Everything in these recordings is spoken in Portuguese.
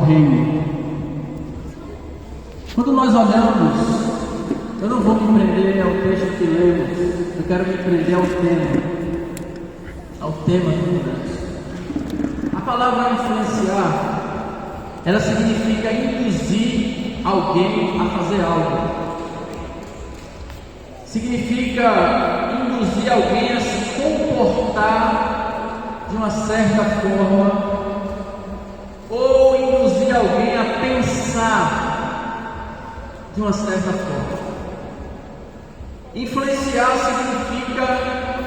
reino. Quando nós olhamos, eu não vou me prender ao texto que lemos, eu quero me prender ao tema do universo. A palavra influenciar, ela significa induzir alguém a fazer algo. Significa induzir alguém a se comportar de uma certa forma, ou induzir alguém a pensar de uma certa forma. Influenciar significa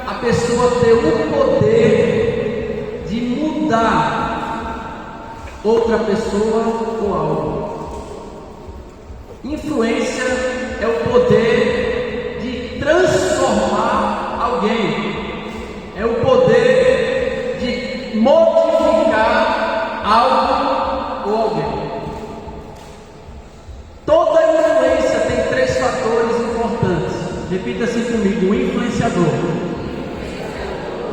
a pessoa ter o poder de mudar outra pessoa ou algo. Influência é o poder de transformar alguém, é o poder de modificar algo ou alguém. Toda influência tem 3 fatores importantes. Repita assim comigo: o influenciador,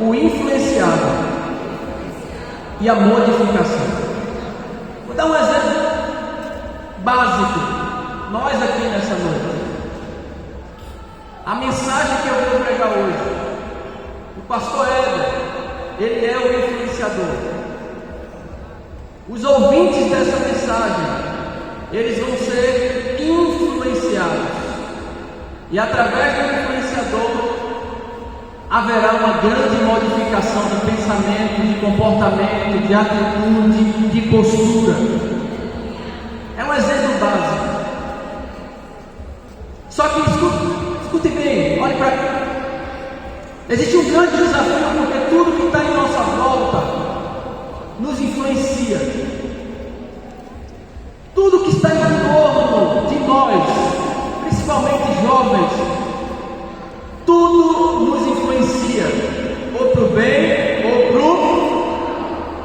o influenciado e a modificação. Vou dar um exemplo básico. Nós aqui nessa noite, a mensagem que eu vou pregar hoje, o pastor Éder, ele é o influenciador. Os ouvintes dessa mensagem, eles vão ser influenciados. E através do influenciador haverá uma grande modificação de pensamento, de comportamento, de atitude, de postura. É um exemplo básico. Só que escute bem, olhe para cá. Existe um grande desafio, porque tudo que está em nossa volta nos influencia. Tudo que está em torno de nós, principalmente jovens, tudo nos influencia, ou para o bem ou para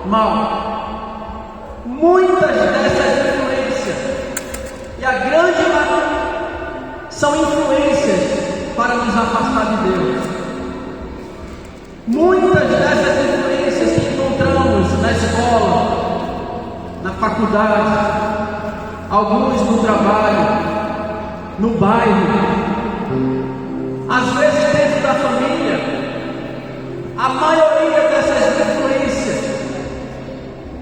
o mal. Muitas dessas influências, e a grande maioria, são influências para nos afastar de Deus. Muitas dessas influências que encontramos na escola, na faculdade, alguns no trabalho, no bairro, às vezes dentro da família, a maioria dessas influências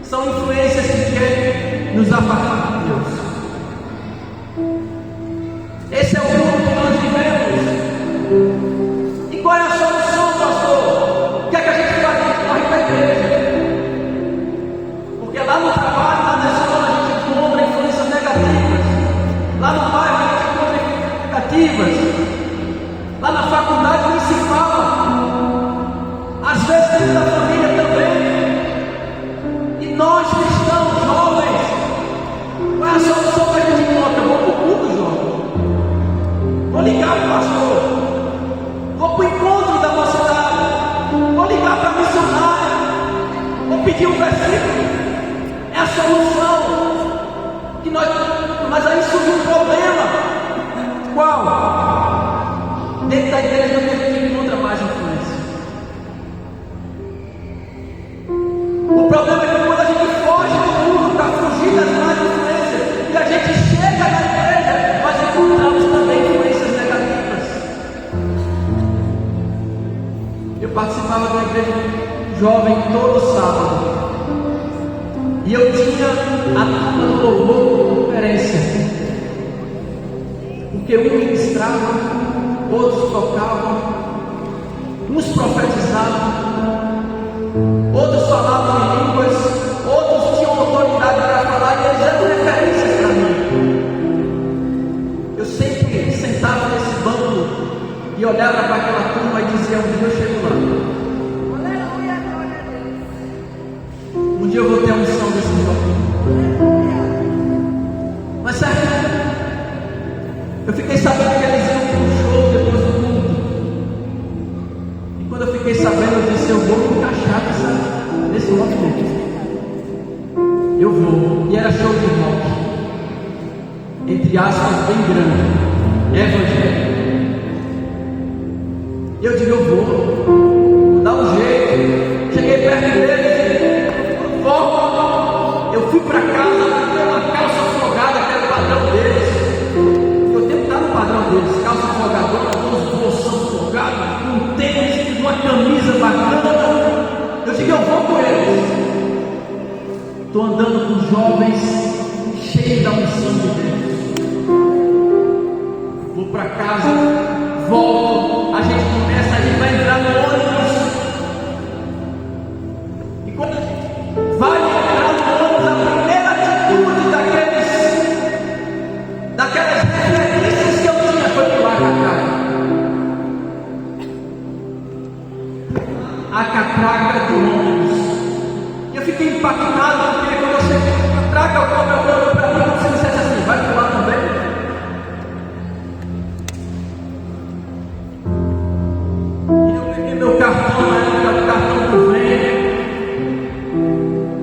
são influências que querem nos afastar de Deus. Esse é o mundo que nós vivemos. E qual é a solução, pastor? O que é que a gente faz? A gente corre para a igreja. Porque lá no trabalho, lá na escola, a gente encontra influências negativas. Lá no bairro, a gente encontra influências negativas. Lá na faculdade nem se fala. Às vezes dentro da família também. E nós cristãos, jovens, qual é a solução que a gente encontra? Vou para o culto, jovem. Vou ligar para o pastor. Vou para o encontro da mocidade. Vou ligar para a missionária. Vou pedir um versículo. É a solução. Que nós, mas aí surge um problema. Qual? Dentro da igreja a gente encontra mais influência. O problema é que quando a gente foge do mundo para fugir das más influências, e a gente chega na igreja, nós encontramos também influências negativas. Eu participava de uma igreja jovem todo sábado, e eu tinha a turma do louvor como conferência, porque um ministrava, outros tocavam, uns profetizavam, outros falavam em línguas, outros tinham autoridade para falar, e eles eram referências para mim. Eu sempre sentava nesse banco e olhava para aquela turma e dizia: um dia eu chego lá. Um dia eu vou ter a unção desse jovem. Mas certo, eu fiquei sabendo que eles iam para um show depois do culto. E quando eu fiquei sabendo, eu disse: eu vou me encaixar nesse movimento. Eu vou. E era show de rock, entre aspas, bem grande, evangélico. E eu digo: eu vou dar um jeito. Cheguei perto deles, eu fui para casa, comprei uma calça folgada, que era o padrão deles. Eu tenho que estar no padrão deles, calça folgadora, uns bolsão folgado, um tênis, uma camisa bacana. Eu digo, eu vou com eles. Estou andando com jovens cheios da unção de Deus. Vou para casa, volto, a gente começa, a gente vai entrar no ônibus. E quando a gente vai entrar no ônibus, a primeira atitude daquelas referências que eu tinha foi pular a catraca do ônibus. Eu fiquei impactado, porque quando eu cheguei na catraca, o cobrador olhou para mim e disse assim: vai pular também? E eu peguei meu cartão, na época, o cartão do Vênia.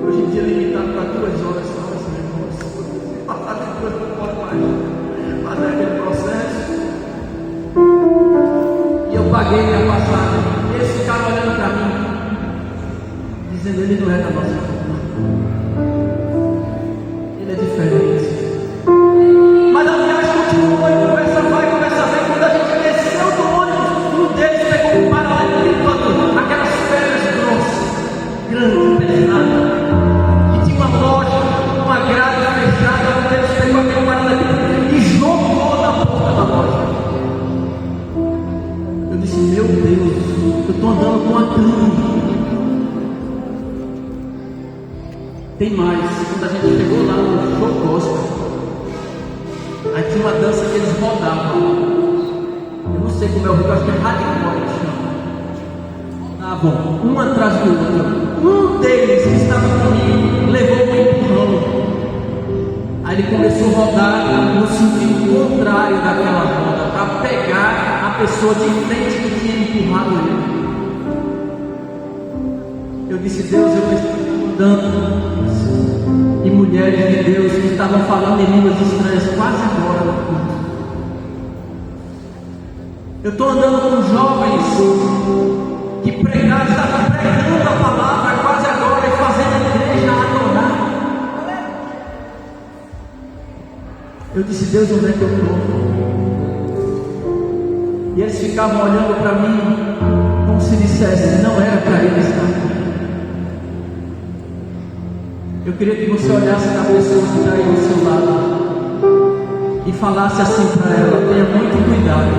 Hoje em dia limitado para 2 horas só, esse negócio. Se passar depois não pode mais fazer aquele processo. E eu paguei minha passagem. E esse cara olhando para mim, dizendo: ele não é da nossa cultura, ele é diferente. Mas a viagem continuou, e conversa vai, conversa vem. Quando a gente desceu do ônibus, um deles pegou um paralelepípedo, aquelas pedras grossas, grandes, pesadas, que tinha uma loja, uma grade fechada. Um deles pegou aquele paralelepípedo e jogou na porta da loja. Eu disse: meu Deus, eu estou andando com uma câmera. Tem mais, quando a gente chegou lá no show gospel, aí tinha uma dança que eles rodavam. Eu não sei como é o ritmo, acho que é hardcore que chama. Rodavam um atrás do outro. Um deles que estava comigo levou um empurrão. Aí ele começou a rodar no sentido contrário daquela roda, para pegar a pessoa de frente que tinha empurrado ele. Eu disse: Deus, eu preciso andando, e mulheres de Deus que estavam falando em línguas estranhas quase agora no culto. Eu estou andando com jovens que estavam pregando a palavra quase agora e fazendo a igreja adorar. Eu disse: Deus, onde é que eu estou? E eles ficavam olhando para mim como se dissessem: não era para eles estar aqui. Eu queria que você olhasse para a pessoa que está aí ao seu lado e falasse assim para ela: tenha muito cuidado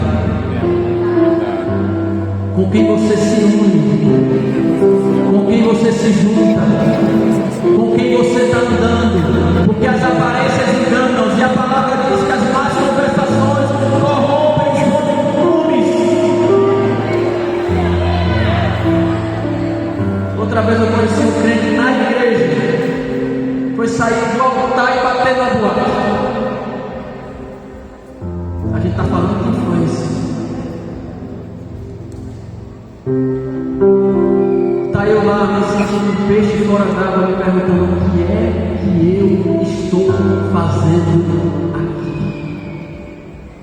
com quem você se une, com quem você se junta, com quem você está andando, porque as aparências enganam, e a palavra diz que as más conversações corrompem os bons costumes. Outra vez eu conheci um crente na igreja, foi sair do altar e bater na boate. A gente está falando de influência. Está eu lá me sentindo um peixe fora d'água, me perguntando: o que é que eu estou fazendo aqui?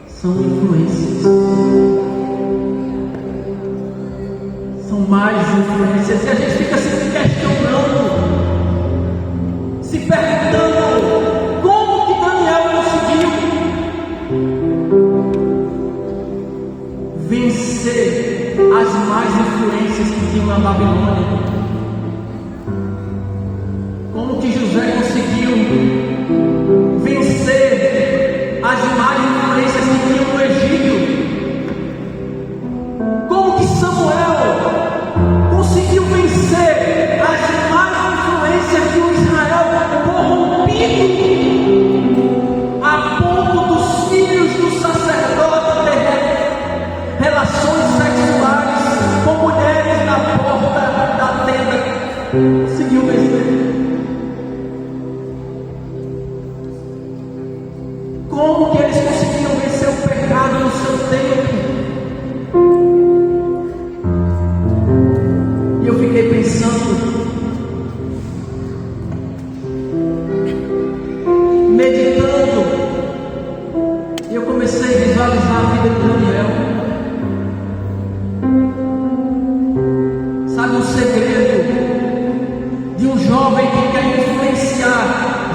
São influências. São mais influências. E a gente fica se questionando, se perguntando como que Daniel conseguiu vencer as más influências que tinham na Babilônia. Como que José conseguiu vencer as más influências que tinham no Egito. Como que Samuel conseguiu vencer as más influências de um Israel corrompido, a ponto dos filhos do sacerdote ter relações sexuais com mulheres na porta da tenda. Conseguiu vencer. Como que eles conseguiram vencer o pecado no seu tempo? E eu fiquei pensando, meditando, e eu comecei a visualizar a vida de Daniel. Sabe o segredo de um jovem que quer influenciar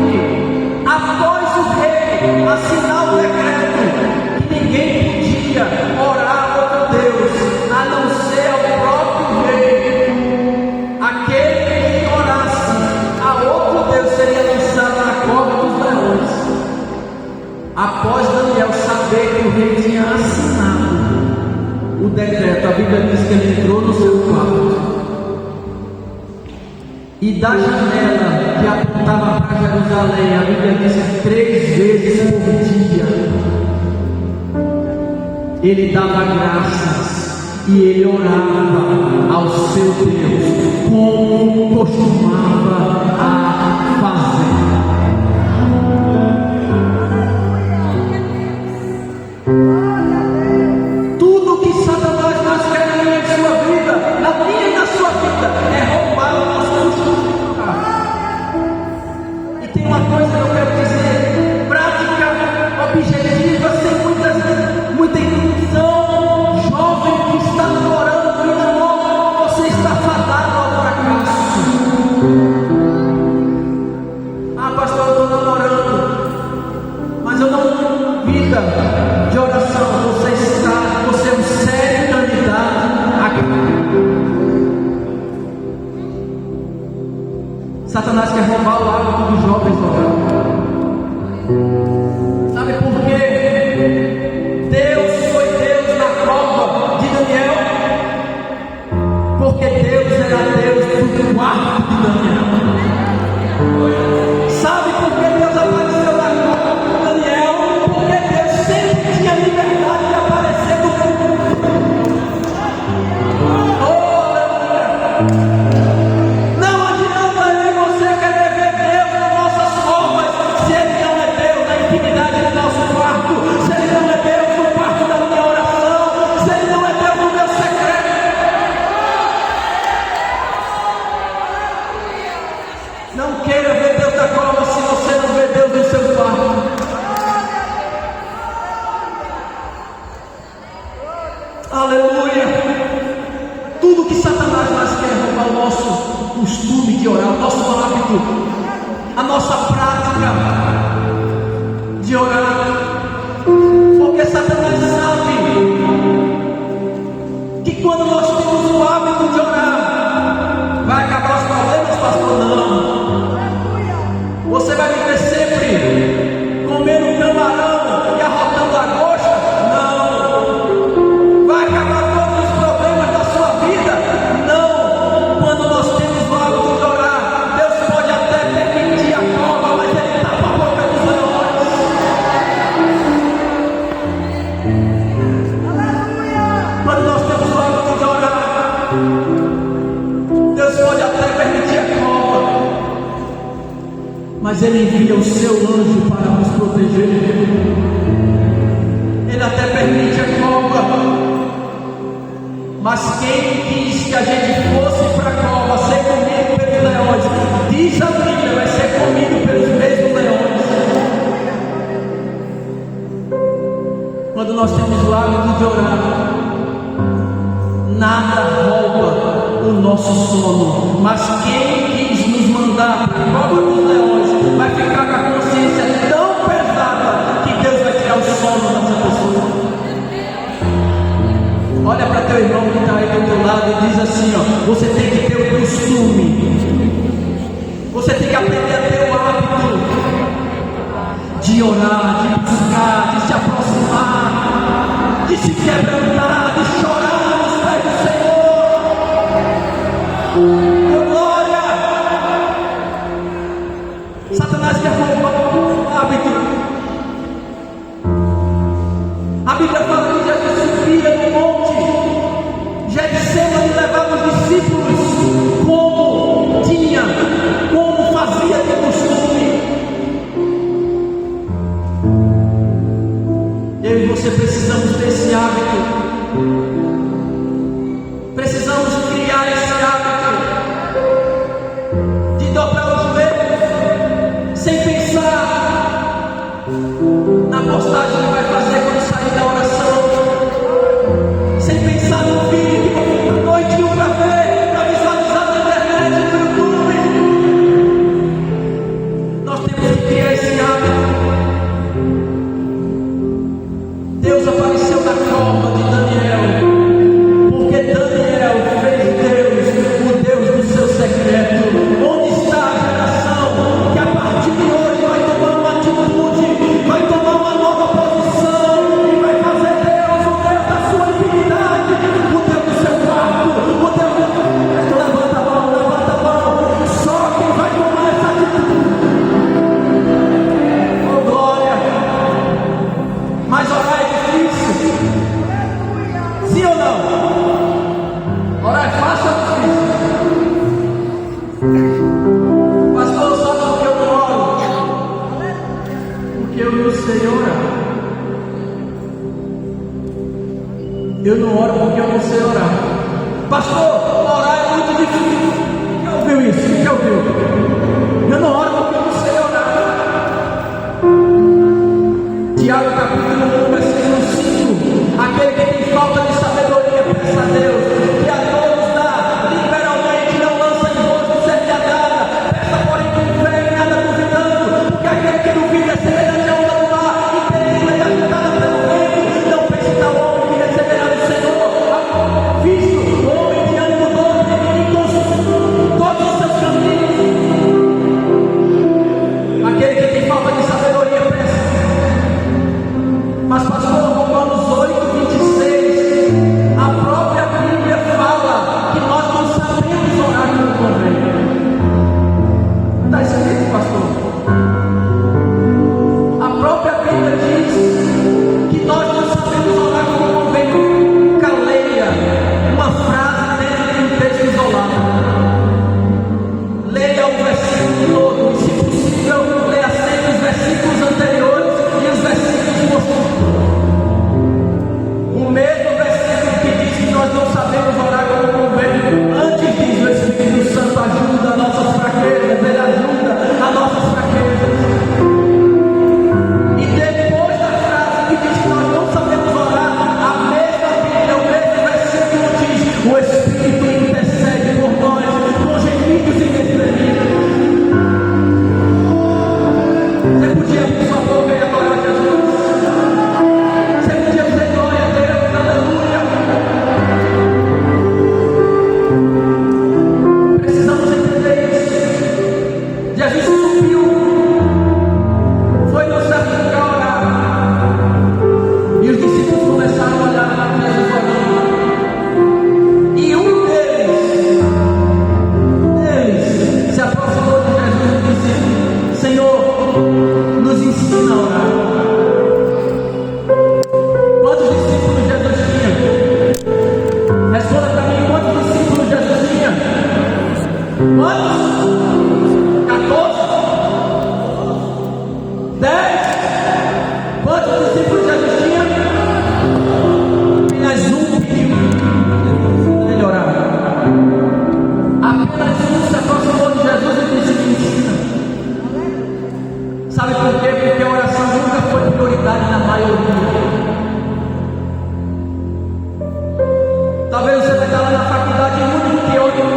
que após o rei assinar o decreto que ninguém podia orar a outro Deus a não ser ao próprio rei, aquele que orasse a outro Deus seria lançado na cova dos leões. Após Daniel saber que o rei tinha assinado o decreto, a Bíblia diz que ele entrou no seu quarto e da janela que apontava para Jerusalém, a Bíblia diz que 3 vezes por dia ele dava graças e ele orava ao seu Deus, como costumava a fazer. Tudo que Satanás mais quer em sua vida, na minha e na sua vida, é roubar o nosso costume. E tem uma coisa que eu quero dizer: prática objetiva, sem muita intenção. Jovem que está namorando e namora, você está fadado ao fracasso. Ah, pastor, eu estou namorando, mas eu não vida de oração. Você é um sério candidato a Satanás quer roubar o hábito dos jovens orar. Sabe por quê? Deus foi Deus na prova de Daniel, porque Deus era Deus do quarto de Daniel. Sabe por que Deus apareceu na prova de Daniel? Porque Deus sempre tinha liberdade de aparecer no mundo. Não adianta eu e você querer ver Deus nas nossas roupas, se Ele não é Deus na intimidade do nosso quarto, se Ele não é Deus no quarto da minha oração, se Ele não é Deus no meu secreto. Não queira ver Deus na cova se você não vê Deus no seu quarto. Aleluia! Tudo que Satanás mais quer é roubar o nosso costume de orar, o nosso hábito, a nossa prática de orar, porque Satanás sabe que quando nós temos o hábito de orar, vai acabar os problemas, pastor? Não. Você vai viver sempre comendo camarão e arrotando a coxa? Não. Vai acabar todos os problemas da sua vida? Não. Quando nós temos o hábito de orar, Deus pode até permitir a cova, mas Ele tapa a boca dos leões. Quando nós temos o hábito de orar, Deus pode até permitir a cova, mas Ele envia o seu anjo para nos proteger. Ele até permite a cova, mas quem quis que a gente fosse para a cova, ser comido pelos leões, diz a Bíblia, vai ser comido pelos mesmos leões. Quando nós temos o hábito de orar, nada rouba o nosso sono, mas quem quis nos mandar para a cova dos leões vai ficar com a consciência tão pesada que Deus vai tirar o sono dessa pessoa. Olha para teu irmão que está aí do teu lado e diz assim: ó, você tem que ter o costume, você tem que aprender a ter o hábito de orar, de buscar, de se aproximar, de se quebrantar, de chorar nos pés do Senhor. Glória! Satanás quer roubar o hábito. A Bíblia fala que Jesus subia no monte Getsemane, levava os discípulos como fazia de costume. Eu e você precisamos desse hábito. Precisamos criar esse hábito de dobrar os joelhos sem pensar na postagem que vai fazer quando sair da oração. Nós temos que criar esse hábito. Deus apareceu na cova de Daniel, porque Daniel fez Deus o Deus do seu secreto. Onde está a geração que a partir de hoje vai tomar uma atitude, vai tomar uma nova posição e vai fazer Deus o Deus da sua intimidade, o Deus do seu quarto, o Deus do... Levanta a mão, só quem vai tomar essa atitude. Oh glória! Mas orar é difícil, sim ou não? Orar é fácil ou difícil? Pastor, sabe por que eu não oro? Porque eu não sei orar. Eu não oro porque eu não sei orar. Pastor, orar é muito difícil. Quem ouviu isso? Quem ouviu? Eu não oro porque eu não sei orar. Tiago capítulo 1, versículo 5. Aquele que tem falta de sabedoria, peça a Deus, que a todos dá liberalmente, não lança em rosto seja dada. Peça, porém, com fé e nada duvidando, porque aquele que duvida é semelhante a onda do mar, impelida e agitada pelo vento. Não pense tal homem que receberá do Senhor, visto o homem de ânimo dobre e com todos os seus caminhos. Aquele que tem falta de sabedoria, peça. Mas pastor, Romanos 8:26, a própria Bíblia fala que nós não sabemos orar como convém. Está escrito, pastor. A própria Bíblia diz que nós não sabemos orar como convém. Caleia uma frase dentro de um texto isolado. Leia o versículo todo e, se possível, leia sempre os versículos anteriores e os versículos posteriores. O mesmo versículo que diz que nós não sabemos orar como convém, antes diz: o Espírito Santo ajuda a nossas fraquezas, ele ajuda a nossas fraquezas. E depois da frase que diz que nós não sabemos orar, a mesma Bíblia, o mesmo versículo diz: o Espírito intercede por nós com gemidos inexprimíveis. Você podia abrir sua boca e adorar Jesus? Você podia dizer glória a Deus, aleluia? Precisamos entender isso. Jesus subiu, foi no certo lugar orar, e os discípulos começaram a olhar para Jesus orando. E um deles se aproximou de Jesus e disse: Senhor, nos ensina a orar. Quantos discípulos Jesus tinha? Responda para mim, quantos discípulos Jesus tinha? Quantos? 14? 10? Quantos discípulos Jesus tinha? Apenas um pediu ele orar. Apenas um se aproximou de Jesus e disse: me ensina. Sabe por quê? Porque a oração nunca foi prioridade na maioria. Talvez você vai estar lá na faculdade e o único que ora é o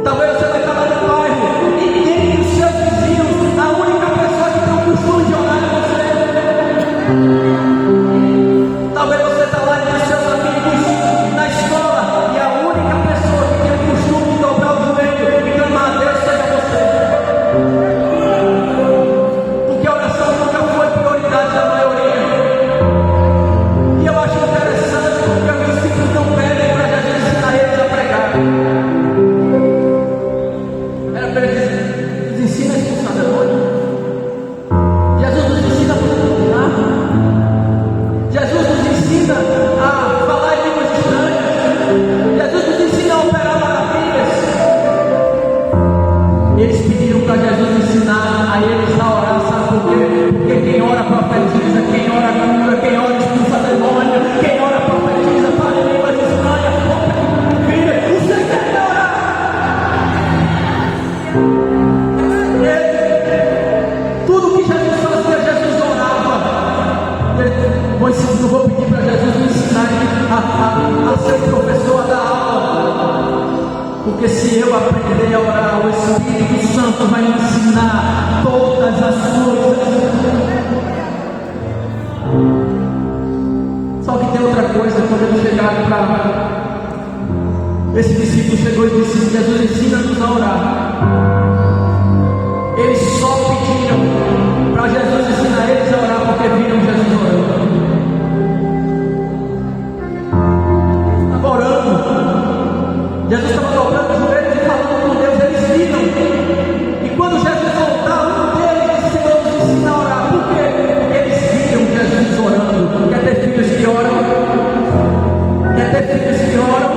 talvez você vai estar lá no bairro e dentre os seus vizinhos, a única pessoa que tem o costume de orar é você. Talvez você está lá entre os seus amigos na escola e a única pessoa que tem o costume de dobrar o joelho e clamar a Deus seja você. Porque a oração nunca foi prioridade da maioria. E eu acho interessante porque os discípulos não pedem para Jesus ensinar eles a pregar. Era para eles nos ensina a expulsar demônio. Jesus nos ensina a procurar. Jesus nos ensina a falar em línguas estranhas. Jesus nos ensina a operar maravilhas. Eles pediram para Jesus ensinar a eles a orar, sabe por quê? Porque quem ora profetiza, quem ora cura, quem ora expulsa demônio, quem ora profetiza, fala em línguas estranhas. Filho, você quer orar? Tudo que Jesus fazia, Jesus orava. Eu vou pedir para Jesus me ensinar a ser professor da aula. Porque se eu aprender a orar, o Espírito Santo Santo vai ensinar todas as coisas. Só que tem outra coisa, quando eles chegaram para... Esse discípulo chegou e disse: Jesus, ensina-nos a orar. Eles só pediram para Jesus ensinar eles a orar porque viram Jesus orando. Estava orando. Jesus estava dobrando os joelhos e falando com Deus. Eles viram. E quando Jesus voltar, um deles disse: Senhor, nos ensina a orar. Por quê? Porque eles viram Jesus orando. Quer ter filhos que oram? Quer ter filhos que oram?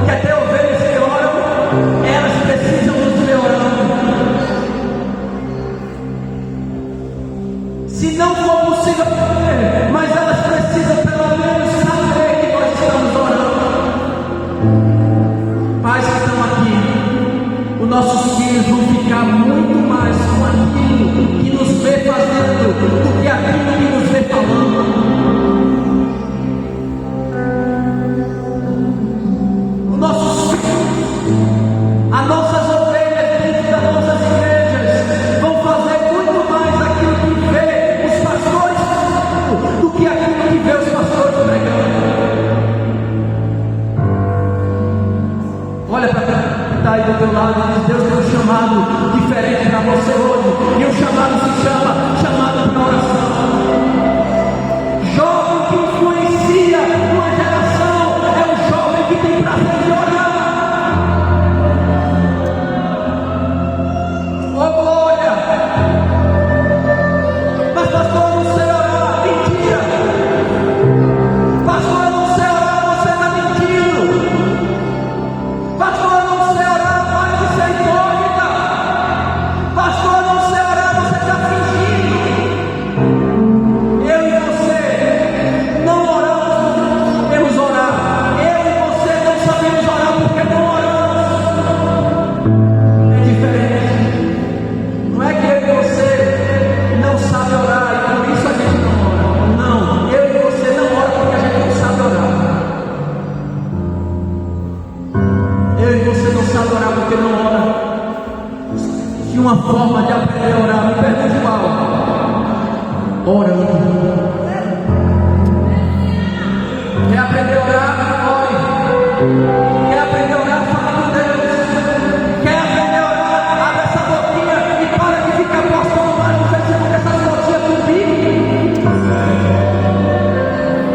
Quer ter ovelhas que oram? Elas precisam nos ver orando. Se não for possível ver, mas elas precisam pelo menos saber que nós estamos orando. Pais que estão aqui, os nossos filhos vão ficar muito mais com aquilo que nos vê fazendo do que aquilo que nos vê falando. Nossos filhos, as nossas ovelhas dentro das nossas igrejas vão fazer muito mais aquilo que vê os pastores do que aquilo que vê os pastores pregando. Olha para quem está aí do teu lado e diz: Deus tem um chamado diferente para você hoje, e o chamado se chama chamado para oração. Jovem que influencia uma geração é o jovem que tem prazer de orar. Oh glória! Mas pastor, eu não sei orar. Mentira! Pastor, eu não sei orar. Você está mentindo. Pastor, eu não sei orar. Para de ser hipócrita. Pastor, eu não sei orar. Você está fingindo. Eu e você não oramos porque sabemos orar. Eu e você não sabemos orar porque não oramos. É diferente. Não é que eu e você não sabe orar e por isso a gente não ora. Não, eu e você não ora porque a gente não sabe orar. Eu e você não sabe orar porque não ora. E uma forma de aprender a orar, me pergunte qual? Orando. Quer aprender a orar? Ore. Quer aprender a orar? Fala com Deus. Quer aprender a orar? Abre essa boquinha e para de ficar postando lá no Facebook essas fotinhas com bico.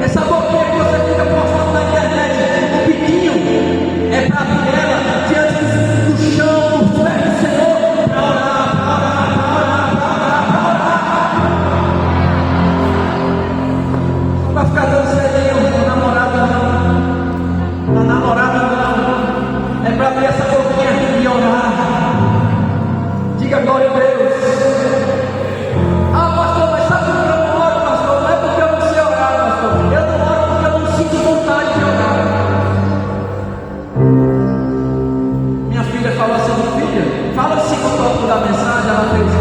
Essa boquinha que você fica postando na internet, o biquinho, é para abrir ela diante do chão, dos pés do Senhor, para orar, para orar, para orar, para orar, para orar. Para ficar dando selinho com namorado não. Na namorada não. É para abrir essa boquinha e orar. Diga glória a Deus. Ah, pastor, mas sabe por que eu não oro, pastor? Não é porque eu não sei orar, pastor. Eu não oro porque eu não sinto vontade de orar. Minha filha falou assim: filha, fala assim no topo da mensagem. Ela fez: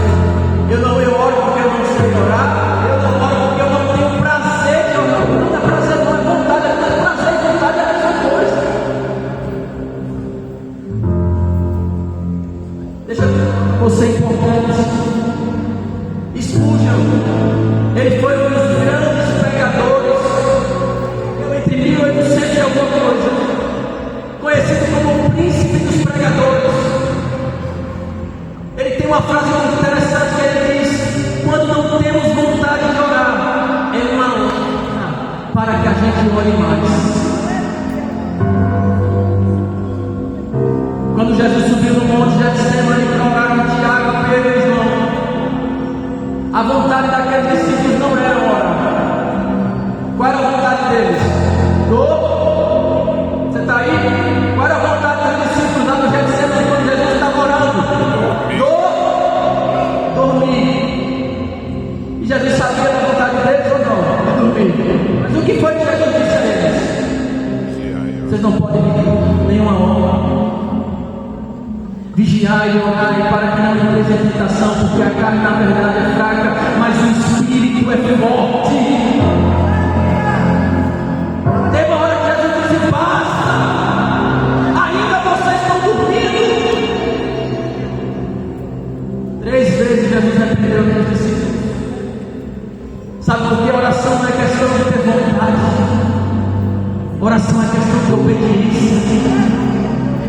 eu oro porque eu não sei orar. Eu não oro porque eu não tenho prazer de orar. Não é prazer, não é vontade. É prazer e vontade é a mesma coisa. Deixa você importante. Spurgeon, ele foi um dos grandes pregadores entre 1800 e alguma coisa, conhecido como o príncipe dos pregadores. Ele tem uma frase muito interessante que ele diz: quando não temos vontade de orar, é uma honra para que a gente ore mais. Quando Jesus subiu no monte de Getsemane para orar com Tiago, Pedro e João, a vontade daqueles discípulos não era orar. Qual era a vontade deles? Você está aí? Qual era a vontade dos discípulos lá no Getsemane quando Jesus estava orando? Dormir. E Jesus sabia da vontade deles ou não? De dormir. Mas o que foi que Jesus disse a eles? Vocês não podem vir nenhuma hora. Vigiai e orai para que não entreis em tentação, porque a carne na verdade é fraca, mas o espírito é forte. Teve uma hora que Jesus disse: basta, ainda vocês estão dormindo. 3 vezes Jesus repreendeu os discípulos. Sabe por que oração não é questão de ter vontade? Oração é questão de obediência.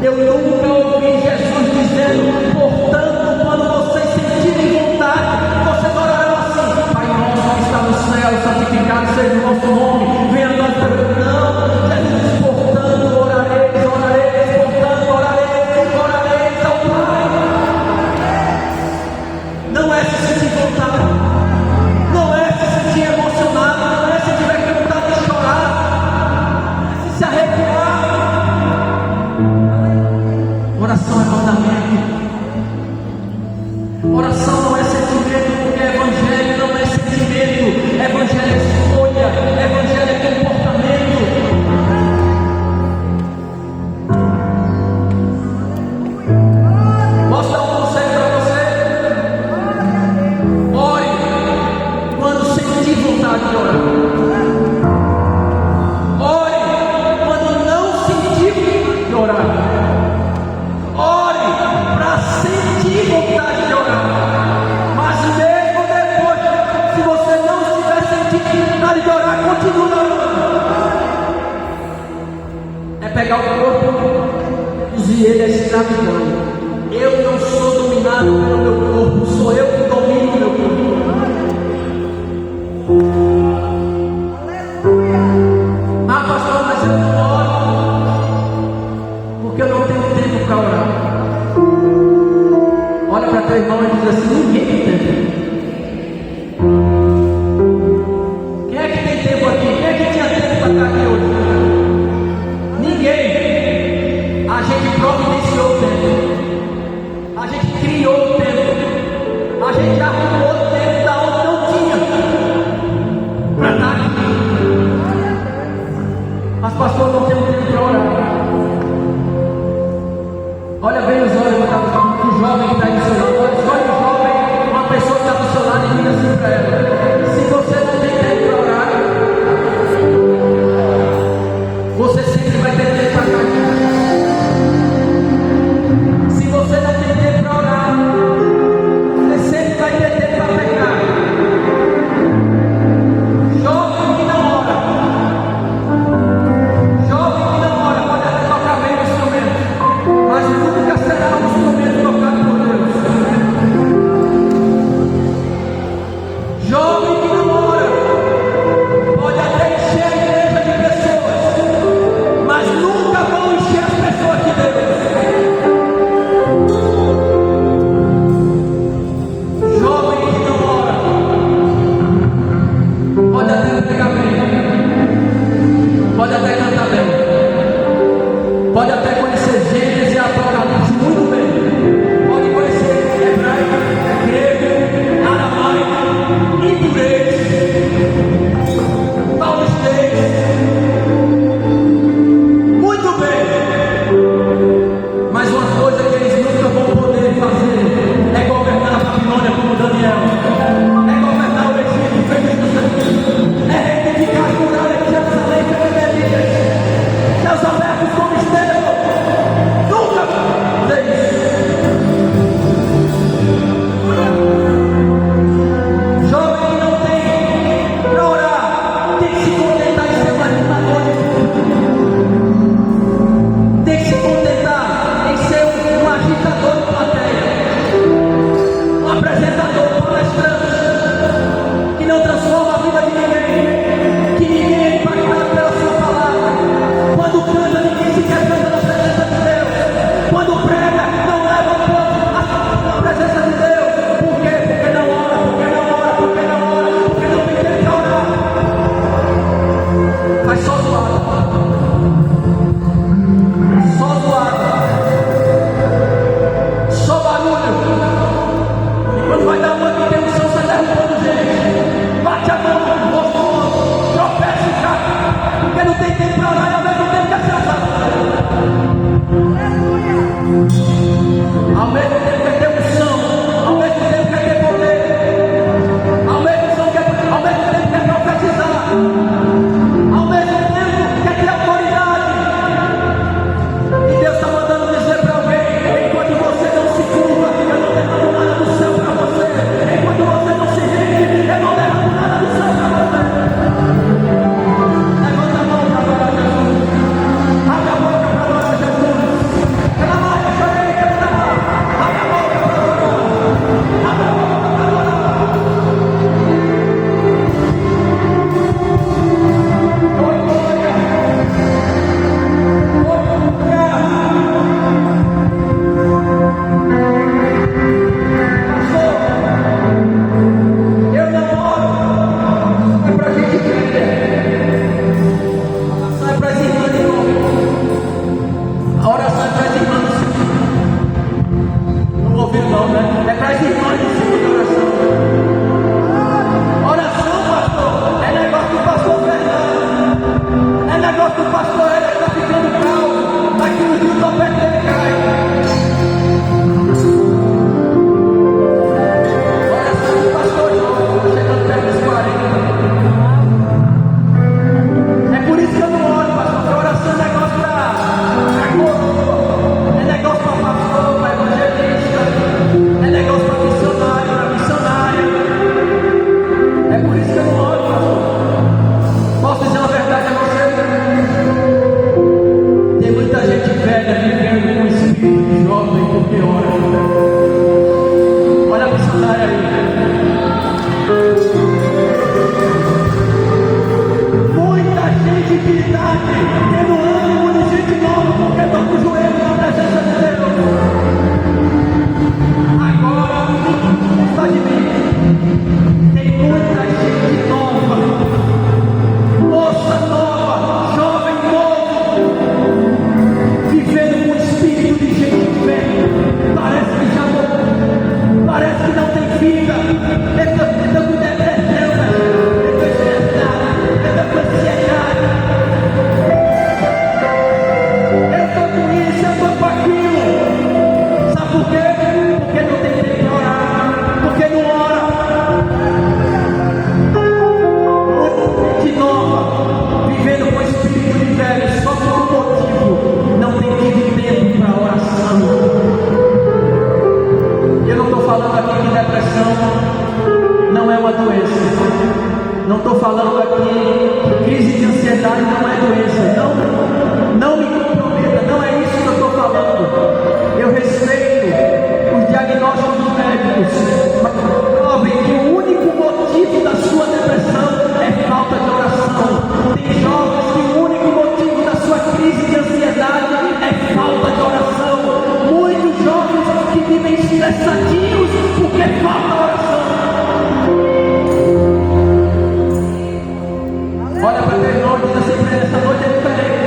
Eu nunca ouvi Jesus dizendo: portanto, quando vocês sentirem vontade, vocês orarão assim: Pai nosso que está no céu, santificado seja o vosso nome, venha a nós o teu reino. Não, Jesus diz: portanto, orareis, orareis, portanto, orareis, orareis ao Pai. Não é se sentir vontade, não é se sentir emocionado, não é se tiver vontade de chorar, é se arrepiar. Oração é mandamento. Oração não é sentimento, porque evangelho não é sentimento, evangelho é escolha, evangelho é comportamento. Posso dar um conselho para você? Ore quando sentir vontade de orar. Ore quando não sentir de orar. Vontade de orar, mas mesmo depois, se você não estiver sentindo vontade de orar, continue orando. É pegar o corpo, induzir ele a escravidão. Eu não sou dominado pelo meu corpo, sou eu que domino o meu corpo. Ah, pastor, mas eu não oro porque eu não tenho tempo para orar. Olha para teu irmão e diz assim: ninguém tem tempo. Quem é que tem tempo aqui? Quem é que tinha tempo para estar aqui hoje? Ninguém. A gente providenciou o tempo. uma doença. Não estou falando aqui que crise de ansiedade não é doença. Não me comprometa, não é isso que eu estou falando. Eu respeito os diagnósticos dos médicos, mas provem que o único motivo da sua depressão é falta de oração. Tem jovens que o único motivo da sua crise de ansiedade é falta de oração. Muitos jovens que vivem estressadinhos porque falta oração. Olha para teu irmão e diz assim para ele: essa noite é diferente.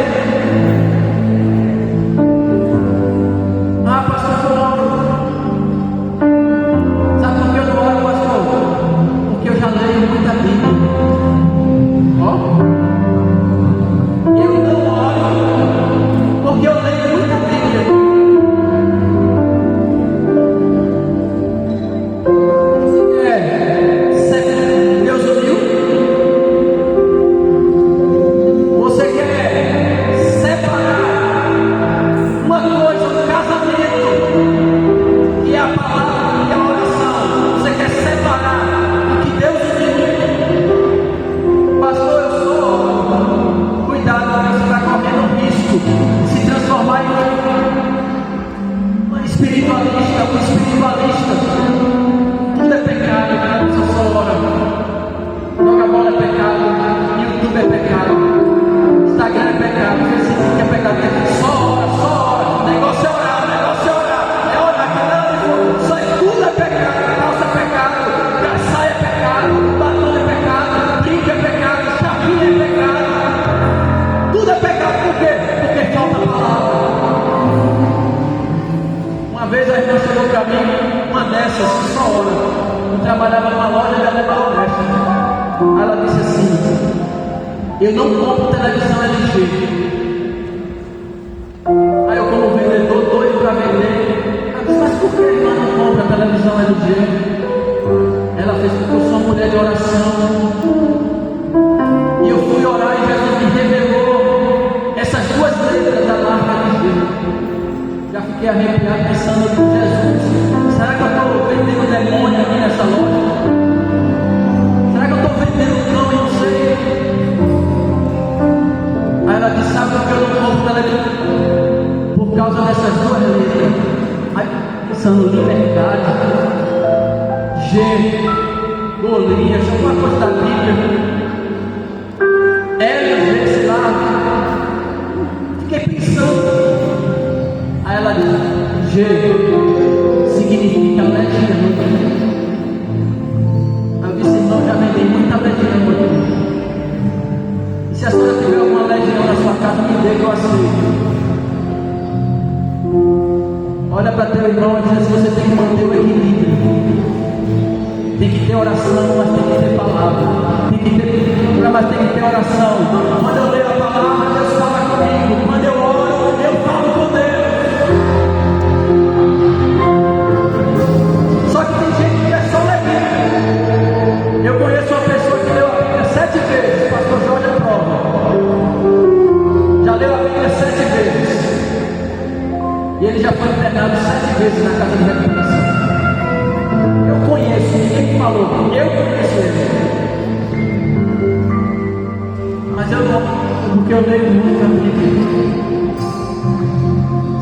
Ah, pastor, eu oro. Sabe por que eu não oro, pastor? Porque eu já leio muita Bíblia. Ó, eu não oro porque eu leio muita Bíblia. Eu não compro televisão LG. Aí eu, como vendedor, doido para vender. Eu disse: mas por que a irmã não compra televisão LG? Ela fez porque eu sou uma mulher de oração. E eu fui orar e Jesus me revelou essas duas letras da marca LG. Já fiquei arrepiado pensando em Jesus. Será que eu estou vendendo demônio aqui nessa loja? Será que eu estou vendendo cão e não sei? Aí ela disse: sabe por que eu não compro televisão? Por causa dessas duas letras. Aí pensando em liberdade, G, Golias, alguma coisa da Bíblia, L, sei lá. Fiquei pensando. Aí ela disse: G significa legião. Aí eu disse: irmão, já vendi muita legião aqui. Se a senhora tiver alguma legião na sua casa, me dê que eu aceito. Olha para teu irmão e diz assim: você tem que manter o equilíbrio. Tem que ter oração, mas tem que ter palavra. Tem que ter, mas tem que ter oração. Quando eu leio a palavra, Deus fala comigo. Quando eu oro, eu falo com Deus. Só que tem gente que é só ler. Eu conheço uma pessoa que leu a Bíblia 7 vezes. Pastor Jorge é prova. Já leu a Bíblia 7 vezes. E ele já foi internado 7 vezes na casa de recuperação. Eu conheço, ninguém falou, eu conheço ele. Mas eu não, porque eu leio muito a Bíblia.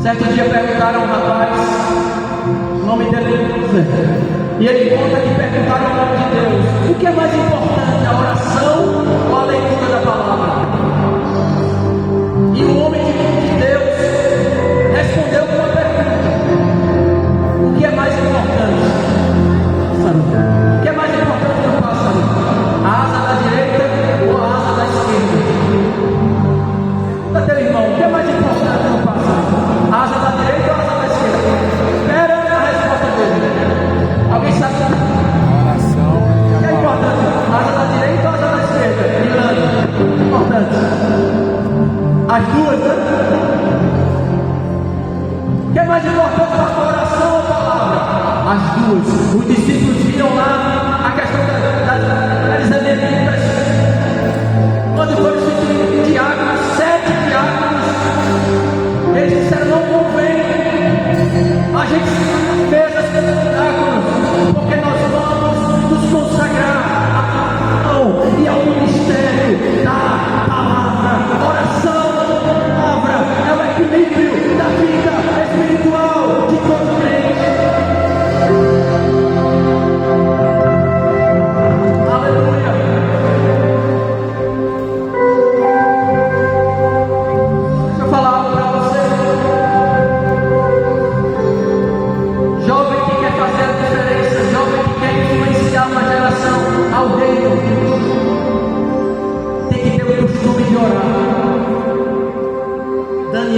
Certo dia perguntaram a um rapaz, o nome dele é José, e ele conta que perguntaram ao nome de Deus: o que é mais importante, a oração ou a leitura da palavra? E o homem de Deus respondeu com uma pergunta: o que é mais importante? O que é mais importante no pássaro? A asa da direita ou a asa da esquerda? Pergunta teu irmão: o que é mais importante no pássaro? A asa da direita ou a asa da esquerda? Espera a resposta dele. Alguém sabe? Oração. O que é importante? A asa da direita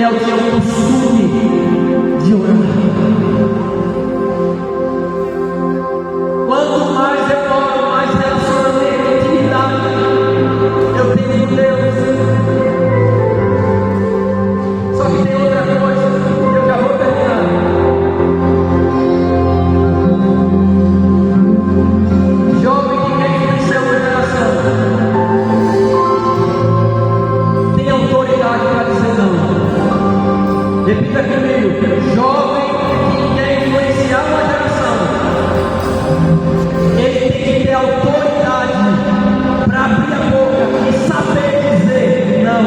Daniel tinha o costume de orar. Quanto mais eu oro, mais relacionamento, intimidade eu tenho com Deus. Só que tem outra coisa, eu já vou terminar. Jovem que quer influenciar uma geração tem autoridade para dizer não. Repita comigo: jovem que quer influenciar uma geração, ele tem que ter autoridade para abrir a boca e saber dizer não.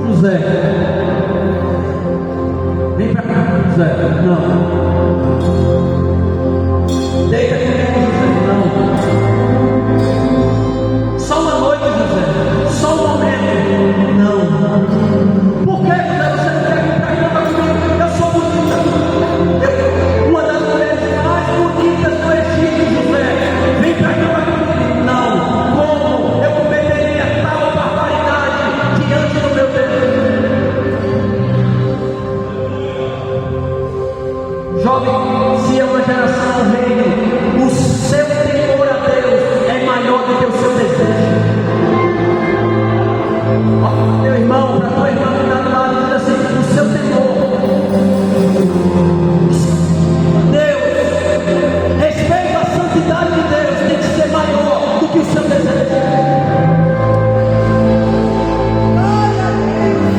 José, vem para cá, José. Não. Deita comigo, José. Não. Só uma noite, José. Só um momento. Não. Por que, José, você não quer vir para cá comigo? Eu sou bonita. Uma das mulheres mais bonitas do Egito, José. Vem para cá comigo. Não. Como eu cometeria tal barbaridade diante do meu Deus? Jovem, se é uma geração ao reino, o seu temor a Deus é maior do que o seu desejo. Ó, meu irmão, para tua irmã que está do lado, diz assim: o seu temor, Deus, respeito à santidade de Deus, tem que ser maior do que o seu desejo.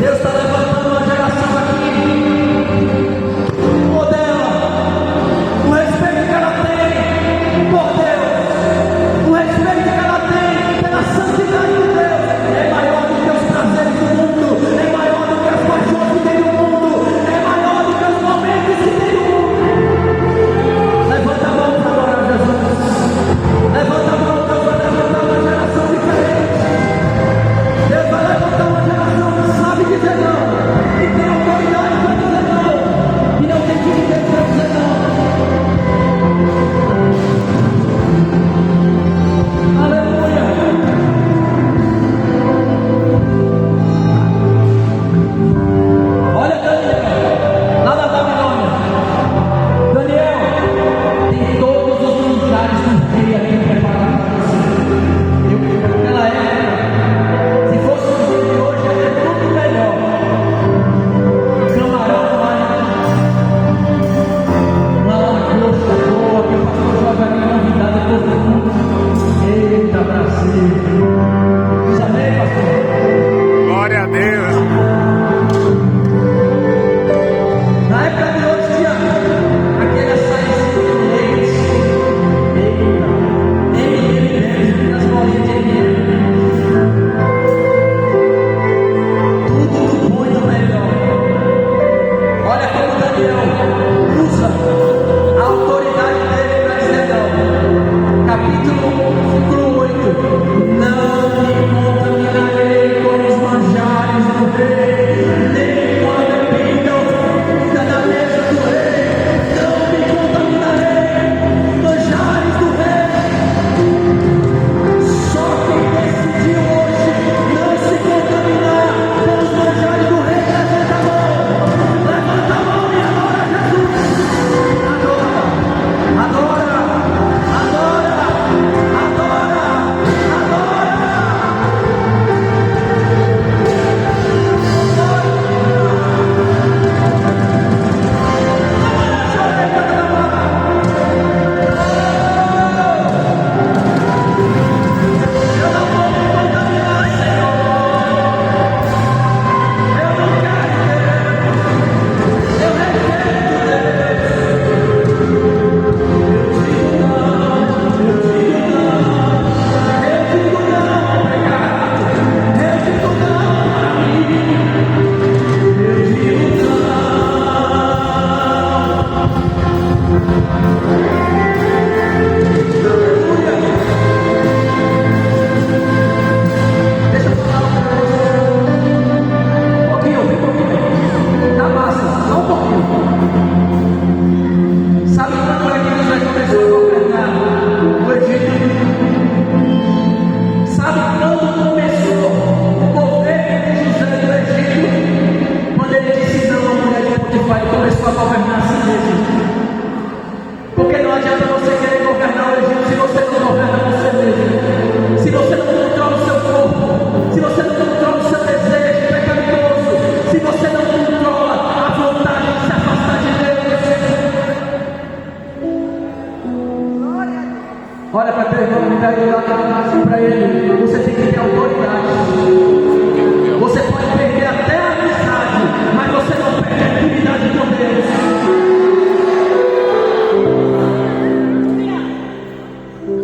Deus está levantando uma geração aqui. O respeito que ela tem teu irmão, me dá ele lá para ele. Você tem que ter autoridade. Você pode perder até a amizade, mas você não perde a intimidade com Deus.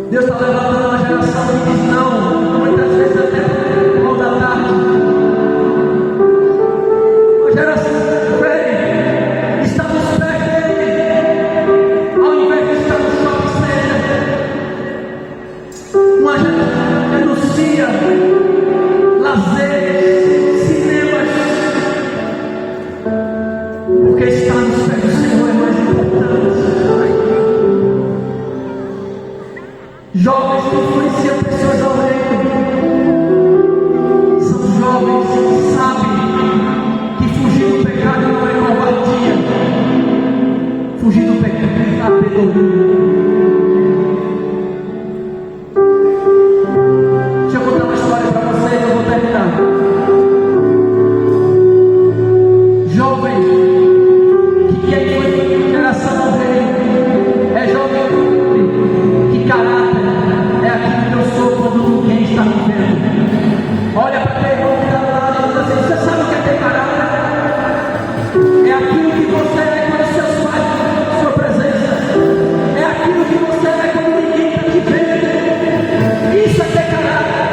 Deus está levantando uma geração que diz não, muitas vezes até no final da tarde. Uma geração velha, estamos perto dele, ao invés de estar no shopping center. Uma geração que anuncia lazeres, cinemas, porque estar nos pés do Senhor é mais importante. Jovens que influenciam pessoas ao reino, são jovens que sabem que fugir do pecado não é covardia, fugir do pecado é sabedoria. Deixa eu contar uma história para vocês, eu vou terminar. Jovem que quer influenciar a geração ao reino, é jovem que caráter é aquilo que eu sou quando ninguém está me vendo. Olha para teu irmão que está do lado e diz assim: você sabe o que é ter caráter? É aquilo que você é quando seus pais estão na sua presença. É aquilo que você é quando ninguém está te vendo. Isso é ter caráter.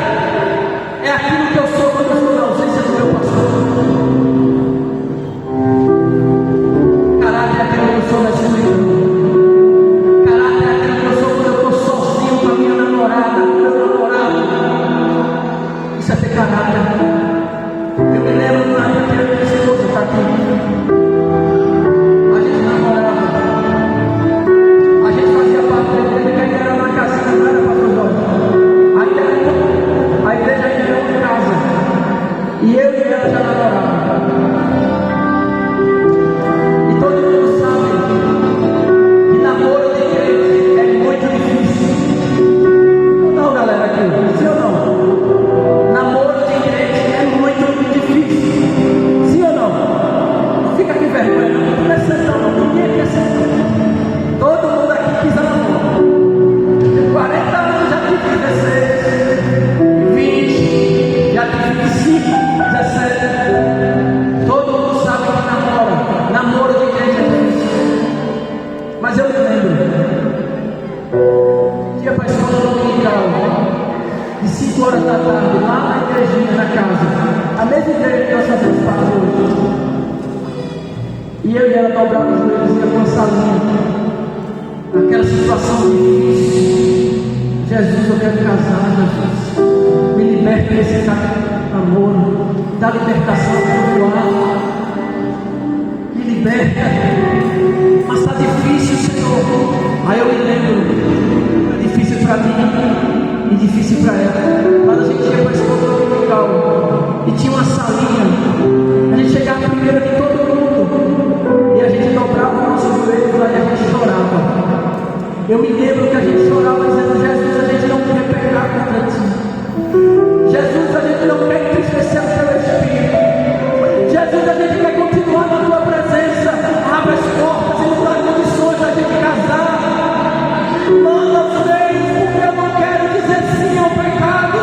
É aquilo que eu sou quando eu estou na ausência do meu pastor. Caráter é aquilo que eu sou na escuridão. Caráter é aquilo que eu sou quando eu estou sozinho com a minha namorada, com o meu namorado. Isso é ter caráter. Eu me lembro do navio que a minha esposa está aqui. A gente namorava. A gente fazia parte da igreja que ainda era uma casinha, não era pastor Jorge. A igreja ainda era uma casa. E eu e ela já namoravam. E todo mundo sabe que namoro de crente é muito difícil. Não, galera, aqui, sim ou não? Namoro de crente é muito difícil. Sim ou não? Não fica aqui vergonha, não é santão, não. Ninguém aqui é santão. Todo mundo aqui pisa na mão. 40 anos já tive 16, 20, já tive 25, 17. Todo mundo sabe que namora. Namoro de crente é difícil. Mas eu me lembro. Ia para a escola dominical, de 5 horas da tarde, lá na igrejinha, na casa. A mesma igreja que nós fazemos para hoje. E eu e ela dobrava os joelhos e ia com a salinha. Aquela situação difícil. Jesus, eu quero casar, Jesus. Me liberta desse namoro. Dá libertação do meu lado. Me liberta. Mas está difícil, Senhor. Aí eu me lembro. É difícil para mim e difícil para ela. Mas a gente ia para a escola dominical e tinha uma salinha. A gente chegava primeiro que todo mundo e a gente dobrava os nossos joelhos lá e a gente chorava. Eu me lembro que a gente chorava dizendo: Jesus, a gente não quer pecar contra ti. Jesus, a gente não quer entristecer o teu espírito. Jesus, a gente quer continuar na tua presença. Abre as portas e nos dá condições da gente casar. Manda os meios, porque eu não quero dizer sim ao pecado.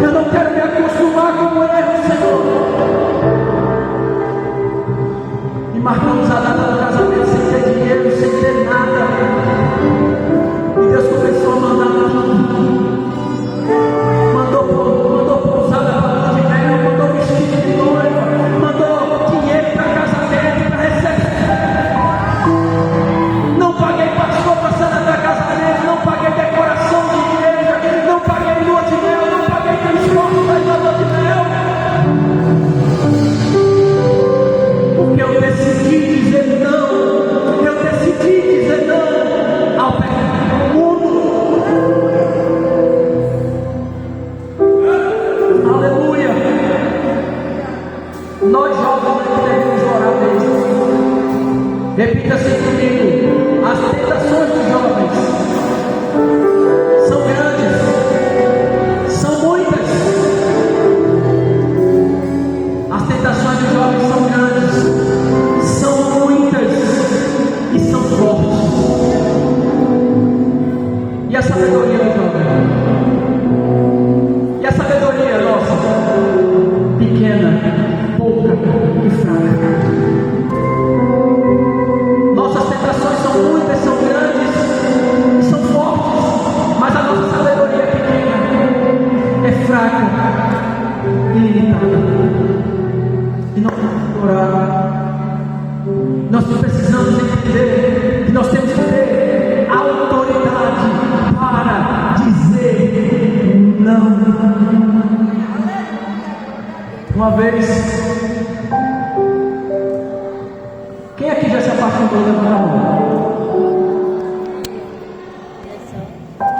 Eu não quero me acostumar com o erro, Senhor. E marcamos a data do casamento sem ter dinheiro, sem ter nada. E Deus começou a mandar tudo. Mandou pousada para lua de mel, mandou vestido de noiva, mandou dinheiro para casamento, para recepção. Não paguei pastor para celebrar casamento, não paguei decoração de igreja, não paguei lua de mel, não paguei transporte para ir na lua de mel. Porque eu decidi dizer não, ao pecado do mundo. Aleluia. Nós jovens devemos orar mesmo. Repita assim comigo: as tentações dos jovens são grandes, são muitas. As tentações dos jovens são grandes, são muitas e são fortes. fraca e limitada. E nós temos que orar. Nós precisamos entender que nós temos que ter autoridade para dizer não. Uma vez, quem aqui já se apaixonou? Levanta a mão.